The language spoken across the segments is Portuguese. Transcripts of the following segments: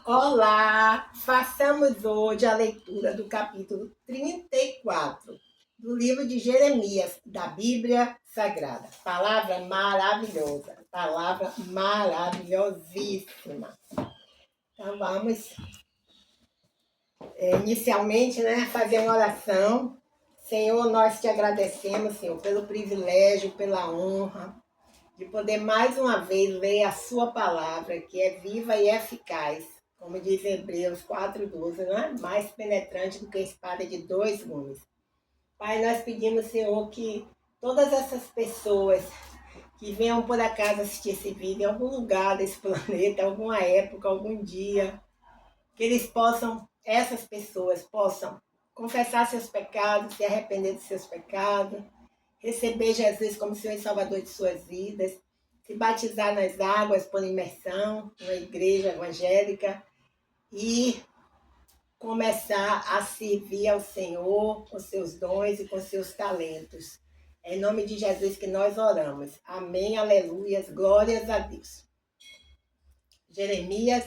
Olá! Façamos hoje a leitura do capítulo 34 do livro de Jeremias, da Bíblia Sagrada. Palavra maravilhosa, palavra maravilhosíssima. Então vamos inicialmente, fazer uma oração. Senhor, nós te agradecemos, Senhor, pelo privilégio, pela honra de poder mais uma vez ler a sua palavra, que é viva e eficaz, como diz Hebreus 4:12, não é? Mais penetrante do que a espada de dois gumes. Pai, nós pedimos, Senhor, que todas essas pessoas que venham por acaso assistir esse vídeo em algum lugar desse planeta, alguma época, algum dia, que essas pessoas possam confessar seus pecados, se arrepender de seus pecados, receber Jesus como Senhor e Salvador de suas vidas, se batizar nas águas por imersão, na igreja evangélica e começar a servir ao Senhor com seus dons e com seus talentos. É em nome de Jesus que nós oramos. Amém, aleluias, glórias a Deus. Jeremias,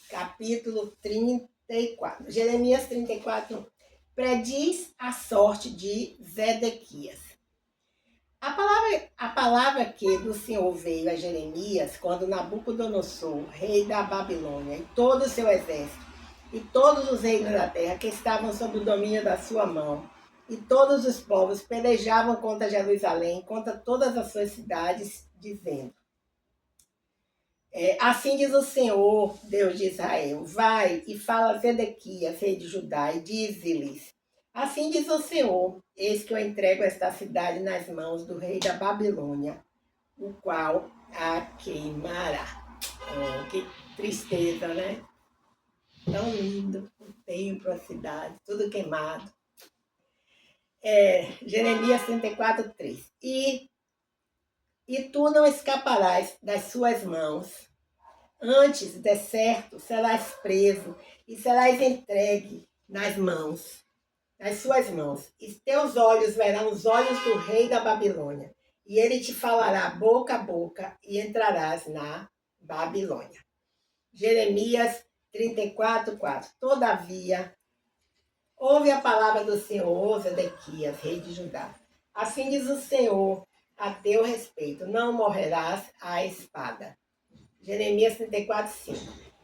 capítulo 34. Jeremias 34 prediz a sorte de Zedequias. A palavra que do Senhor veio a Jeremias quando Nabucodonosor, rei da Babilônia, e todo o seu exército, e todos os reinos da terra que estavam sob o domínio da sua mão, e todos os povos pelejavam contra Jerusalém, contra todas as suas cidades, dizendo: assim diz o Senhor, Deus de Israel, vai e fala a Zedequias, rei de Judá, e dize-lhes: assim diz o Senhor, eis que eu entrego esta cidade nas mãos do rei da Babilônia, o qual a queimará. Oh, que tristeza, né? Tão lindo o templo, a cidade, tudo queimado. Jeremias 34:3. E tu não escaparás das suas mãos. Antes, de certo, serás preso e serás entregue nas suas mãos. E teus olhos verão os olhos do rei da Babilônia, e ele te falará boca a boca, e entrarás na Babilônia. Jeremias 34:4. Todavia, ouve a palavra do Senhor, Zedequias, rei de Judá. Assim diz o Senhor a teu respeito: não morrerás à espada. Jeremias 34:5.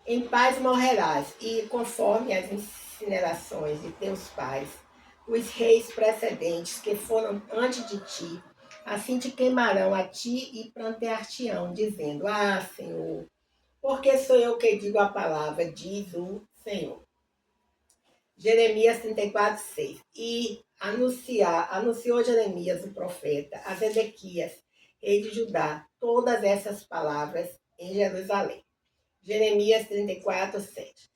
Em paz morrerás, e conforme as incinerações de teus pais, os reis precedentes que foram antes de ti, assim te queimarão a ti e prantear-te-ão, dizendo: ah, Senhor, porque sou eu que digo a palavra, diz o Senhor. Jeremias 34:6. E anunciou Jeremias, o profeta, a Zedequias, rei de Judá, todas essas palavras em Jerusalém. Jeremias 34:7.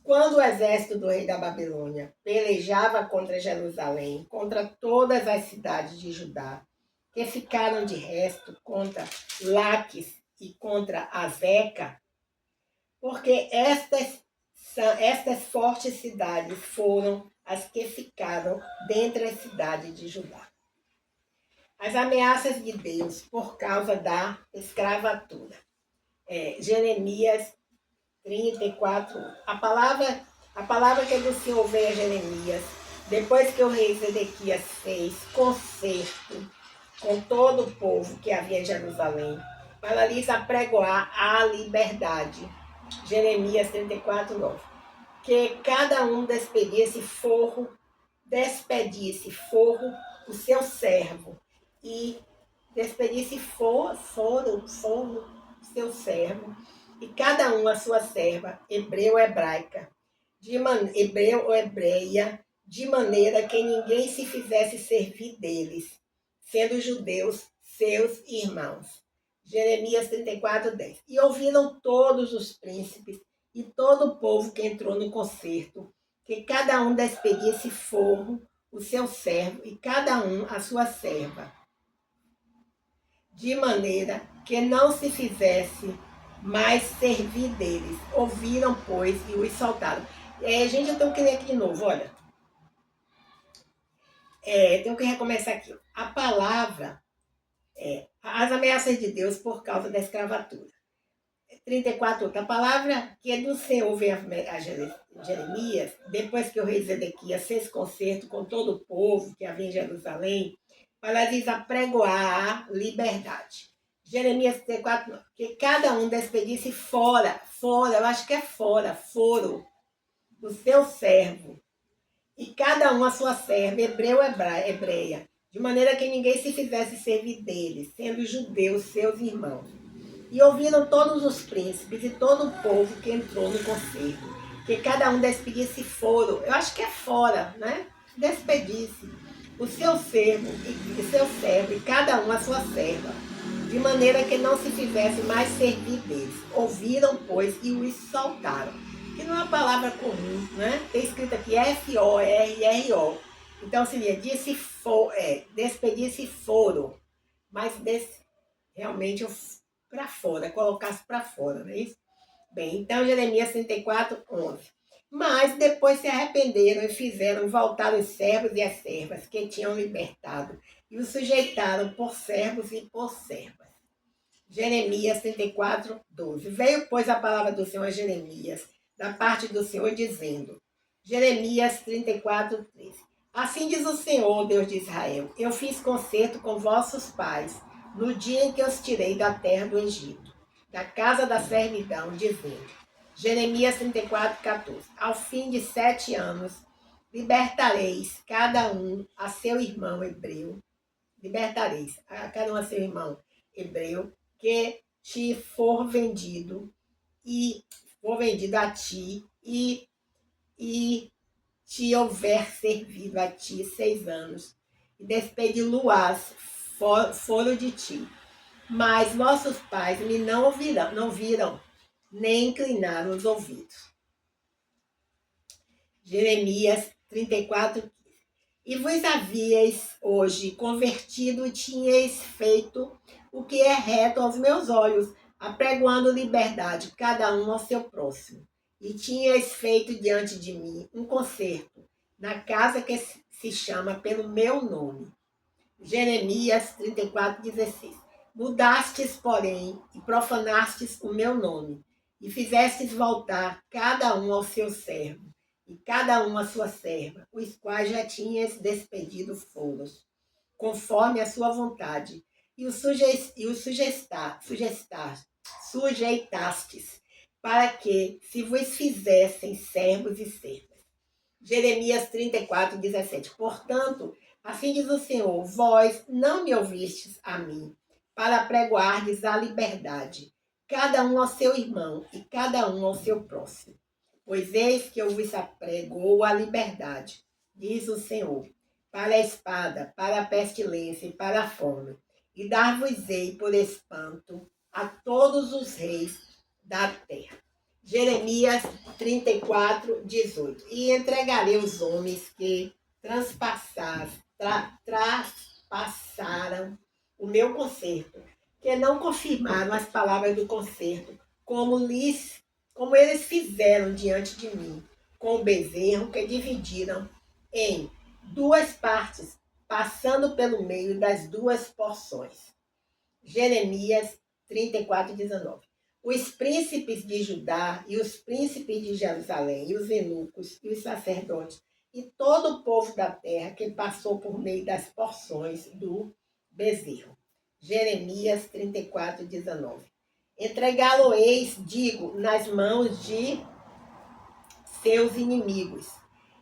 Quando o exército do rei da Babilônia pelejava contra Jerusalém, contra todas as cidades de Judá, que ficaram de resto, contra Laques e contra Azeca, porque estas fortes cidades foram as que ficaram dentre as cidades de Judá. As ameaças de Deus por causa da escravatura. Jeremias 34. A palavra que do Senhor veio a Jeremias, depois que o rei Zedequias fez concerto com todo o povo que havia em Jerusalém, para lhes apregoar a liberdade. Jeremias 34:9. Que cada um despedisse forro o seu servo, e despedisse foro o seu servo, e cada um a sua serva, hebreu ou hebraica, hebreu ou hebreia, de maneira que ninguém se fizesse servir deles, sendo judeus seus irmãos. Jeremias 34:10. E ouviram todos os príncipes e todo o povo que entrou no concerto, que cada um despedisse forro o seu servo e cada um a sua serva, de maneira que não se fizesse mais servir deles. Ouviram, pois, e os soltaram. Gente, eu tenho que ler aqui de novo, olha. Tenho que recomeçar aqui. A palavra, as ameaças de Deus por causa da escravatura. 34, outra palavra que é do Senhor veio a Jeremias, depois que o rei Zedequias fez concerto com todo o povo que havia em Jerusalém, para lhes apregoar a liberdade. Jeremias 34, não, que cada um despedisse fora, eu acho que é foro, o seu servo, e cada um a sua serva, hebreu, hebreia, de maneira que ninguém se fizesse servir deles, sendo judeus seus irmãos. E ouviram todos os príncipes e todo o povo que entrou no concerto, que cada um despedisse foro, eu acho que é fora, né? Despedisse o seu servo e cada um a sua serva, de maneira que não se fizesse mais servir deles. Ouviram, pois, e os soltaram. Que não é uma palavra comum, né? Tem escrito aqui F-O-R-R-O. Então seria despedir-se foro, mas realmente para fora, colocasse para fora, não é isso? Bem, então Jeremias 34, 11. Mas depois se arrependeram e fizeram voltar os servos e as servas que tinham libertado e os sujeitaram por servos e por servas. Jeremias 34, 12. Veio, pois, a palavra do Senhor a Jeremias, da parte do Senhor, dizendo, Jeremias 34, 13. Assim diz o Senhor, Deus de Israel, eu fiz concerto com vossos pais, no dia em que os tirei da terra do Egito, da casa da servidão, dizendo, Jeremias 34, 14. Ao fim de 7 anos, libertareis cada um a seu irmão hebreu, libertareis a cada um a seu irmão hebreu, que te for vendido a ti e te houver servido a ti 6 anos, e despedi-lo-ás fora de ti. Mas vossos pais me não viram, nem inclinaram os ouvidos. Jeremias 34, e vos havíeis hoje convertido e tinhais feito o que é reto aos meus olhos, apregoando liberdade, cada um ao seu próximo. E tinhais feito diante de mim um concerto, na casa que se chama pelo meu nome. Jeremias 34, 16. Mudastes, porém, e profanastes o meu nome, e fizestes voltar cada um ao seu servo, e cada um a sua serva, os quais já tinhas despedido foros, conforme a sua vontade, e os sujeitastes, para que se vos fizessem servos e servas. Jeremias 34, 17. Portanto, assim diz o Senhor, vós não me ouvistes a mim, para pregoardes a liberdade, cada um ao seu irmão e cada um ao seu próximo. Pois eis que eu vos apregou a liberdade, diz o Senhor, para a espada, para a pestilência e para a fome, e dar-vos-ei por espanto a todos os reis da terra. Jeremias 34, 18. E entregarei os homens que traspassaram o meu concerto, que não confirmaram as palavras do concerto, como eles fizeram diante de mim, com o bezerro que dividiram em 2 partes, passando pelo meio das 2 porções. Jeremias 34, 19. Os príncipes de Judá e os príncipes de Jerusalém, e os eunucos e os sacerdotes, e todo o povo da terra que passou por meio das porções do bezerro. Jeremias 34, 19. Entregá-lo-eis, digo, nas mãos de seus inimigos,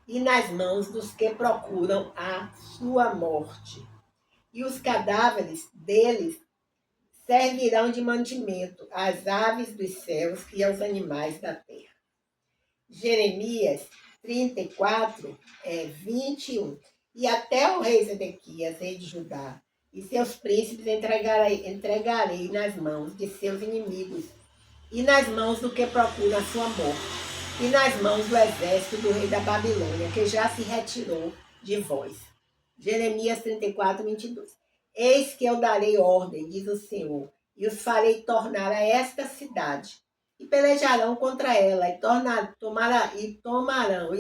e nas mãos dos que procuram a sua morte. E os cadáveres deles servirão de mantimento às aves dos céus e aos animais da terra. Jeremias 34, 21. E até o rei Zedequias, rei de Judá, e seus príncipes entregarei nas mãos de seus inimigos, e nas mãos do que procura a sua morte, e nas mãos do exército do rei da Babilônia, que já se retirou de vós. Jeremias 34, 22. Eis que eu darei ordem, diz o Senhor, e os farei tornar a esta cidade, e pelejarão contra ela, e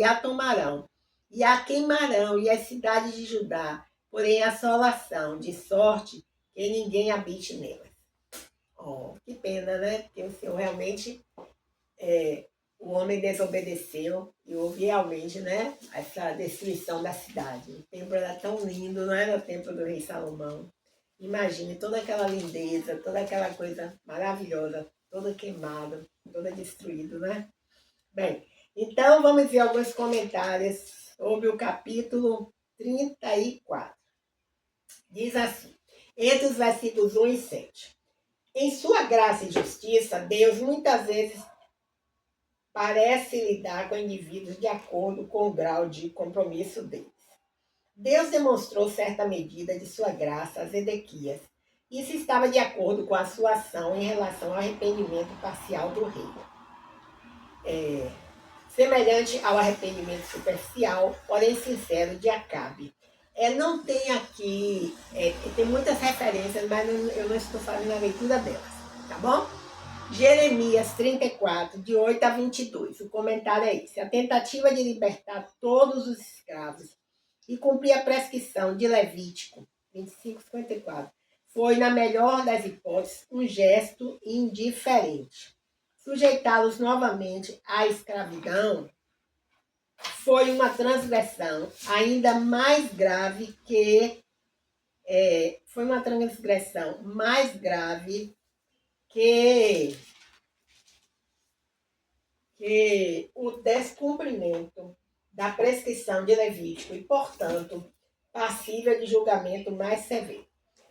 a tomarão, e a queimarão, e as cidades de Judá, porém assolação, de sorte que ninguém habite nelas. Oh, que pena, né? Porque o Senhor realmente, o homem desobedeceu e houve realmente, né, essa destruição da cidade. O templo era tão lindo, não era o templo do rei Salomão. Imagine toda aquela lindeza, toda aquela coisa maravilhosa, toda queimada, toda destruída, né? Bem, então vamos ver alguns comentários sobre o capítulo 34. Diz assim, entre os versículos 1 e 7. Em sua graça e justiça, Deus muitas vezes parece lidar com indivíduos de acordo com o grau de compromisso deles. Deus demonstrou certa medida de sua graça a Zedequias. Isso estava de acordo com a sua ação em relação ao arrependimento parcial do rei. Semelhante ao arrependimento superficial, porém sincero, de Acabe. Não tem aqui, tem muitas referências, mas eu não estou fazendo a leitura delas, tá bom? Jeremias 34, de 8 a 22. O comentário é esse. A tentativa de libertar todos os escravos e cumprir a prescrição de Levítico 25, 54 foi, na melhor das hipóteses, um gesto indiferente. Sujeitá-los novamente à escravidão foi uma transgressão ainda mais grave foi uma transgressão mais grave que o descumprimento da prescrição de Levítico e, portanto, passível de julgamento mais severo.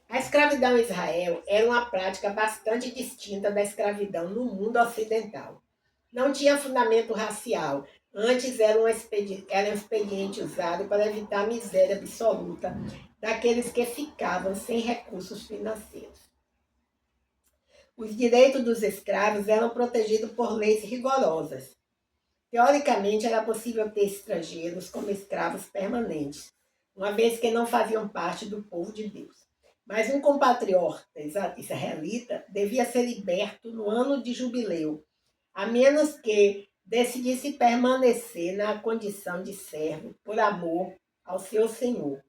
A escravidão em Israel era uma prática bastante distinta da escravidão no mundo ocidental. Não tinha fundamento racial, antes era um expediente usado para evitar a miséria absoluta daqueles que ficavam sem recursos financeiros. Os direitos dos escravos eram protegidos por leis rigorosas. Teoricamente, era possível ter estrangeiros como escravos permanentes, uma vez que não faziam parte do povo de Deus. Mas um compatriota israelita devia ser liberto no ano de jubileu, a menos que decidisse permanecer na condição de servo por amor ao seu senhor.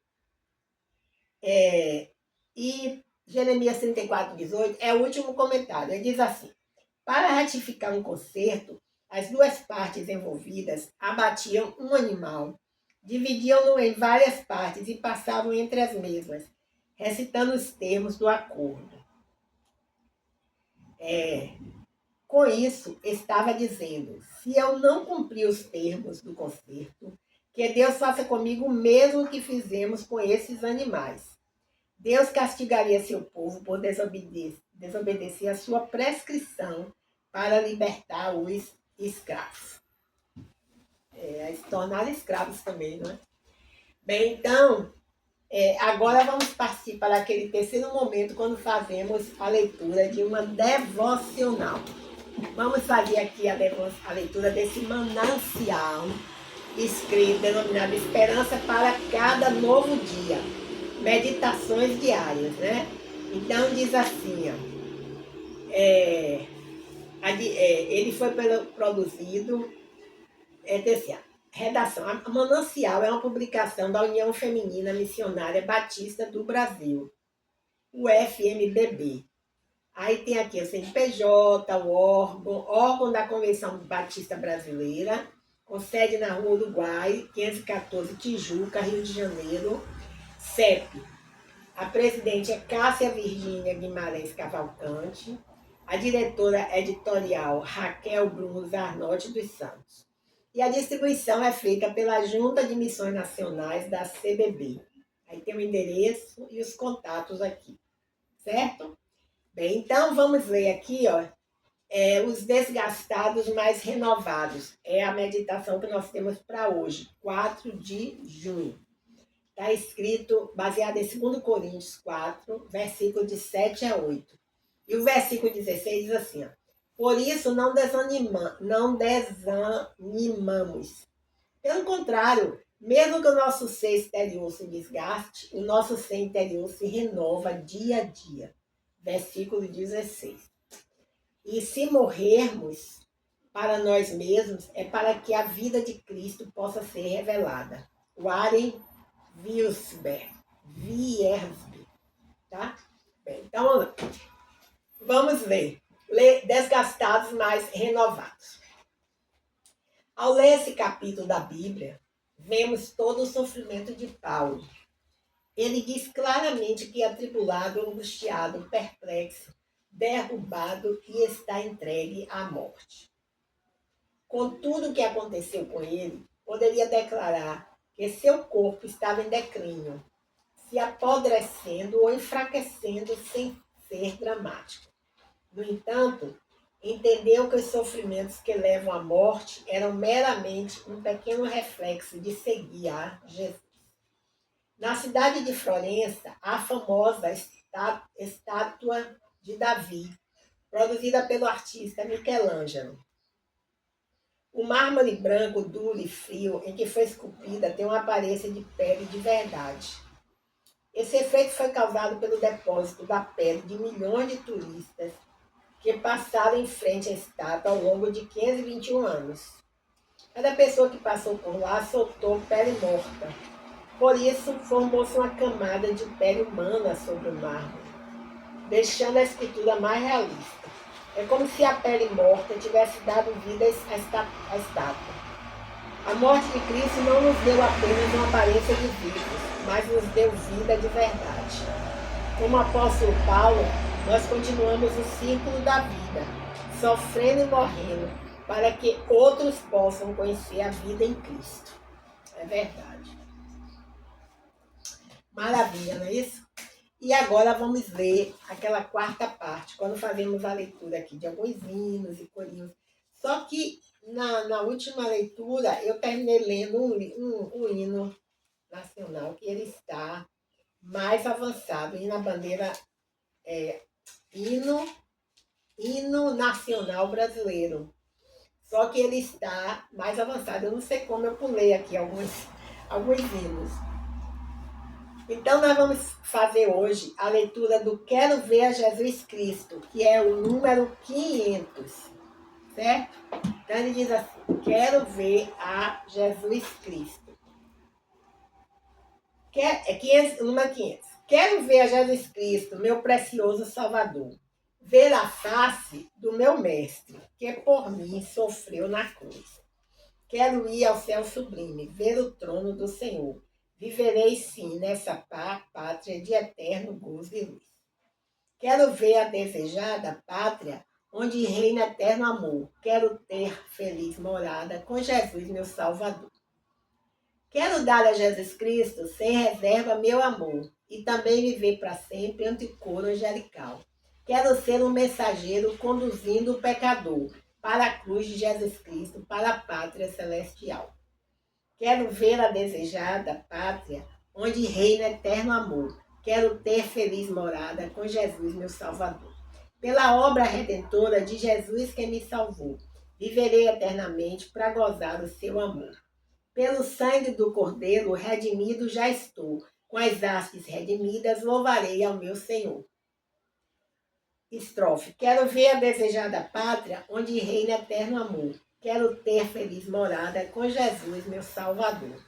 E Jeremias 34, 18 é o último comentário. Ele diz assim, para ratificar um concerto, as duas partes envolvidas abatiam um animal, dividiam-no em várias partes e passavam entre as mesmas, recitando os termos do acordo. Com isso, estava dizendo, se eu não cumprir os termos do concerto, que Deus faça comigo o mesmo que fizemos com esses animais. Deus castigaria seu povo por desobedecer a sua prescrição para libertar os escravos. Se tornar escravos também, não é? Bem, então, agora vamos partir para aquele terceiro momento, quando fazemos a leitura de uma devocional. Vamos fazer aqui a leitura desse manancial escrito, denominado Esperança para cada novo dia. Meditações diárias, né? Então diz assim, ele foi produzido, redação. A Manancial é uma publicação da União Feminina Missionária Batista do Brasil, o FMBB. Aí tem aqui o CNPJ, o órgão da Convenção Batista Brasileira, com sede na Rua Uruguai, 514, Tijuca, Rio de Janeiro, CEP. A presidente é Cássia Virgínia Guimarães Cavalcante, a diretora editorial Raquel Bruno Zarnotti dos Santos. E a distribuição é feita pela Junta de Missões Nacionais da CBB. Aí tem o endereço e os contatos aqui, certo? Bem, então vamos ler aqui, os desgastados mais renovados. É a meditação que nós temos para hoje, 4 de junho. Está escrito, baseado em 2 Coríntios 4, versículo de 7 a 8. E o versículo 16 diz assim, por isso não desanimamos. Pelo contrário, mesmo que o nosso ser exterior se desgaste, o nosso ser interior se renova dia a dia. Versículo 16. E se morrermos para nós mesmos, é para que a vida de Cristo possa ser revelada. Warren Wiersbe, tá? Bem, então, Vamos ver. Ler Desgastados, mas renovados. Ao ler esse capítulo da Bíblia, vemos todo o sofrimento de Paulo. Ele diz claramente que é atribulado, angustiado, perplexo, derrubado e está entregue à morte. Com tudo o que aconteceu com ele, poderia declarar que seu corpo estava em declínio, se apodrecendo ou enfraquecendo sem ser dramático. No entanto, entendeu que os sofrimentos que levam à morte eram meramente um pequeno reflexo de seguir a Jesus. Na cidade de Florença, a famosa estátua de Davi, produzida pelo artista Michelangelo. O mármore branco, duro e frio em que foi esculpida tem uma aparência de pele de verdade. Esse efeito foi causado pelo depósito da pele de milhões de turistas que passaram em frente à estátua ao longo de 521 anos. Cada pessoa que passou por lá soltou pele morta. Por isso, formou-se uma camada de pele humana sobre o mármore, deixando a escultura mais realista. É como se a pele morta tivesse dado vida à estátua. A morte de Cristo não nos deu apenas uma aparência de vivos, mas nos deu vida de verdade. Como o apóstolo Paulo, nós continuamos o círculo da vida, sofrendo e morrendo, para que outros possam conhecer a vida em Cristo. É verdade. Maravilha, não é isso? E agora vamos ler aquela quarta parte, quando fazemos a leitura aqui de alguns hinos e corinhos. Só que na última leitura eu terminei lendo um hino nacional que ele está mais avançado, e na bandeira hino nacional brasileiro. Só que ele está mais avançado. Eu não sei como eu pulei aqui alguns hinos. Então, nós vamos fazer hoje a leitura do Quero Ver a Jesus Cristo, que é o número 500, certo? Então, ele diz assim: Quero ver a Jesus Cristo. Número 500. Quero ver a Jesus Cristo, meu precioso Salvador. Ver a face do meu Mestre, que por mim sofreu na cruz. Quero ir ao céu sublime, ver o trono do Senhor. Viverei sim nessa pátria de eterno gozo e luz. Quero ver a desejada pátria, onde reina eterno amor. Quero ter feliz morada com Jesus, meu Salvador. Quero dar a Jesus Cristo sem reserva meu amor e também viver para sempre ante o coro angelical. Quero ser um mensageiro conduzindo o pecador para a cruz de Jesus Cristo, para a pátria celestial. Quero ver a desejada pátria, onde reina eterno amor. Quero ter feliz morada com Jesus, meu Salvador. Pela obra redentora de Jesus que me salvou, viverei eternamente para gozar o seu amor. Pelo sangue do Cordeiro redimido já estou, com as hastes redimidas louvarei ao meu Senhor. Estrofe. Quero ver a desejada pátria, onde reina eterno amor. Quero ter feliz morada com Jesus, meu Salvador.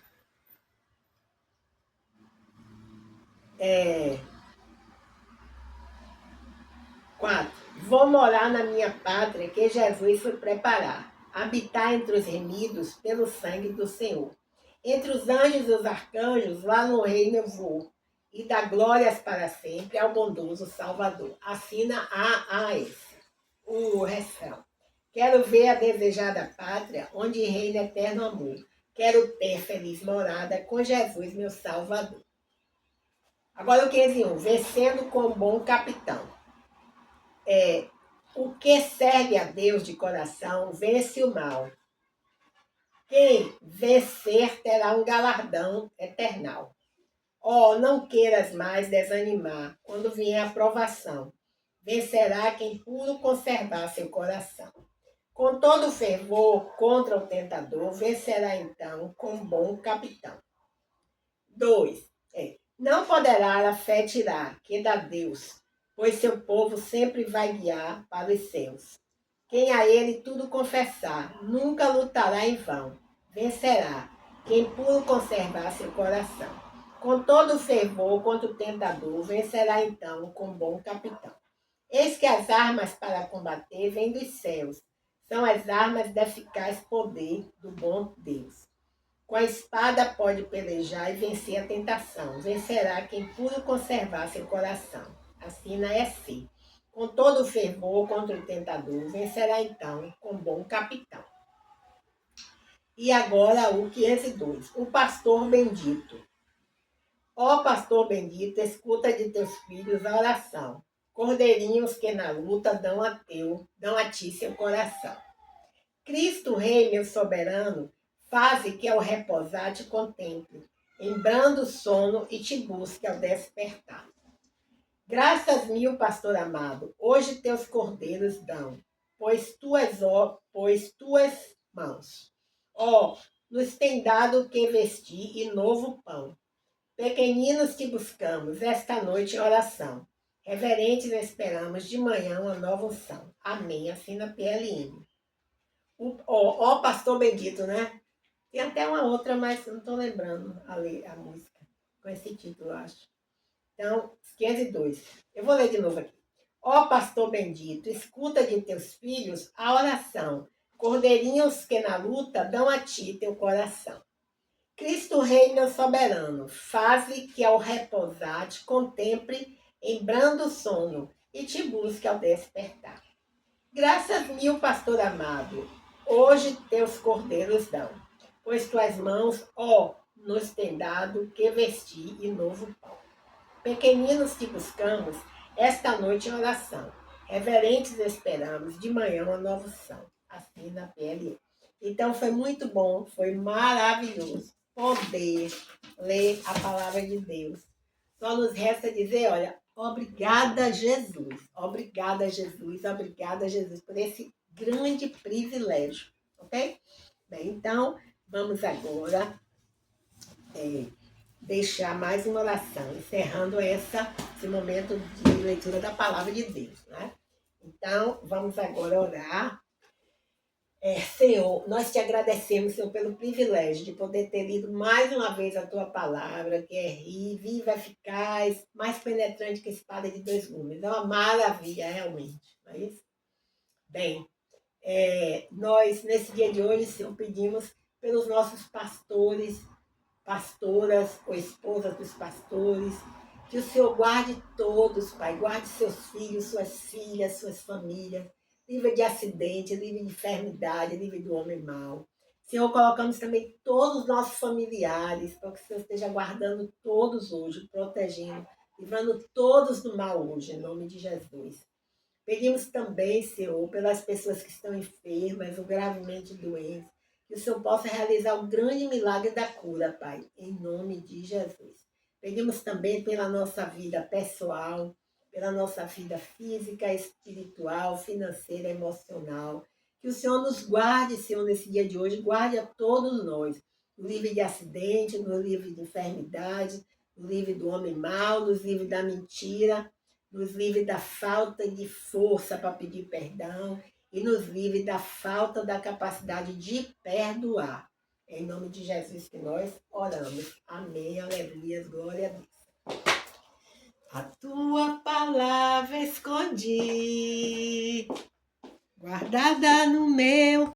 4. Vou morar na minha pátria que Jesus foi preparar, habitar entre os remidos pelo sangue do Senhor. Entre os anjos e os arcanjos, lá no reino eu vou, e dá glórias para sempre ao bondoso Salvador. Assina A.A.S. O refrão. Quero ver a desejada pátria, onde reina eterno amor. Quero ter feliz morada com Jesus, meu Salvador. Agora o 501. Vencendo com bom capitão. O que serve a Deus de coração vence o mal. Quem vencer terá um galardão eternal. Não queiras mais desanimar quando vier a provação. Vencerá quem puro conservar seu coração. Com todo fervor contra o tentador, vencerá então com bom capitão. 2. Não poderá a fé tirar, que dá Deus, pois seu povo sempre vai guiar para os céus. Quem a ele tudo confessar, nunca lutará em vão. Vencerá quem puro conservar seu coração. Com todo fervor contra o tentador, vencerá então com bom capitão. Eis que as armas para combater vêm dos céus. São as armas de eficaz poder do bom Deus. Com a espada pode pelejar e vencer a tentação. Vencerá quem puro conservar seu coração. Assim não é ser. Com todo o fervor contra o tentador, vencerá então com bom capitão. E agora o 502. O pastor bendito. Ó pastor bendito, escuta de teus filhos a oração. Cordeirinhos que na luta dão a ti seu coração. Cristo Rei, meu soberano, faze que ao repousar te contemple, em brando sono e te busque ao despertar. Graças mil, pastor amado, hoje teus cordeiros dão, pois tuas mãos, ó, nos tem dado que vestir e novo pão. Pequeninos te buscamos esta noite em oração. Reverentes esperamos de manhã uma nova unção. Amém. Assina PLM. Ó pastor bendito, né? Tem até uma outra, mas não estou lembrando a música com esse título, eu acho. Então, 502. Eu vou ler de novo aqui. Ó pastor bendito, escuta de teus filhos a oração. Cordeirinhos que na luta dão a ti teu coração. Cristo Rei, meu soberano, faze que ao repousar te contemple em brando sono e te busque ao despertar. Graças mil, pastor amado, hoje teus cordeiros dão, pois tuas mãos, ó, nos tem dado que vestir e novo pão. Pequeninos te buscamos esta noite em oração, reverentes esperamos de manhã uma nova unção, assim na PLE. Então foi muito bom, foi maravilhoso poder ler a palavra de Deus. Só nos resta dizer, olha, obrigada Jesus, obrigada Jesus, obrigada Jesus por esse grande privilégio, ok? Bem, então vamos agora deixar mais uma oração, encerrando esse momento de leitura da palavra de Deus, né? Então vamos agora orar. Senhor, nós te agradecemos, Senhor, pelo privilégio de poder ter lido mais uma vez a tua palavra, que é viva, eficaz, mais penetrante que espada de dois gumes. É uma maravilha, realmente, não é isso? Bem, nós, nesse dia de hoje, Senhor, pedimos pelos nossos pastores, pastoras ou esposas dos pastores, que o Senhor guarde todos, Pai, guarde seus filhos, suas filhas, suas famílias, livre de acidente, livre de enfermidade, livre do homem mau. Senhor, colocamos também todos os nossos familiares, para que o Senhor esteja guardando todos hoje, protegendo, livrando todos do mal hoje, em nome de Jesus. Pedimos também, Senhor, pelas pessoas que estão enfermas ou gravemente doentes, que o Senhor possa realizar o grande milagre da cura, Pai, em nome de Jesus. Pedimos também pela nossa vida pessoal, pela nossa vida física, espiritual, financeira, emocional. Que o Senhor nos guarde, Senhor, nesse dia de hoje, guarde a todos nós, nos livre de acidente, nos livre de enfermidade, nos livre do homem mau, nos livre da mentira, nos livre da falta de força para pedir perdão e nos livre da falta da capacidade de perdoar. É em nome de Jesus que nós oramos. Amém, aleluia, glória a Deus. A tua palavra escondi, guardada no meu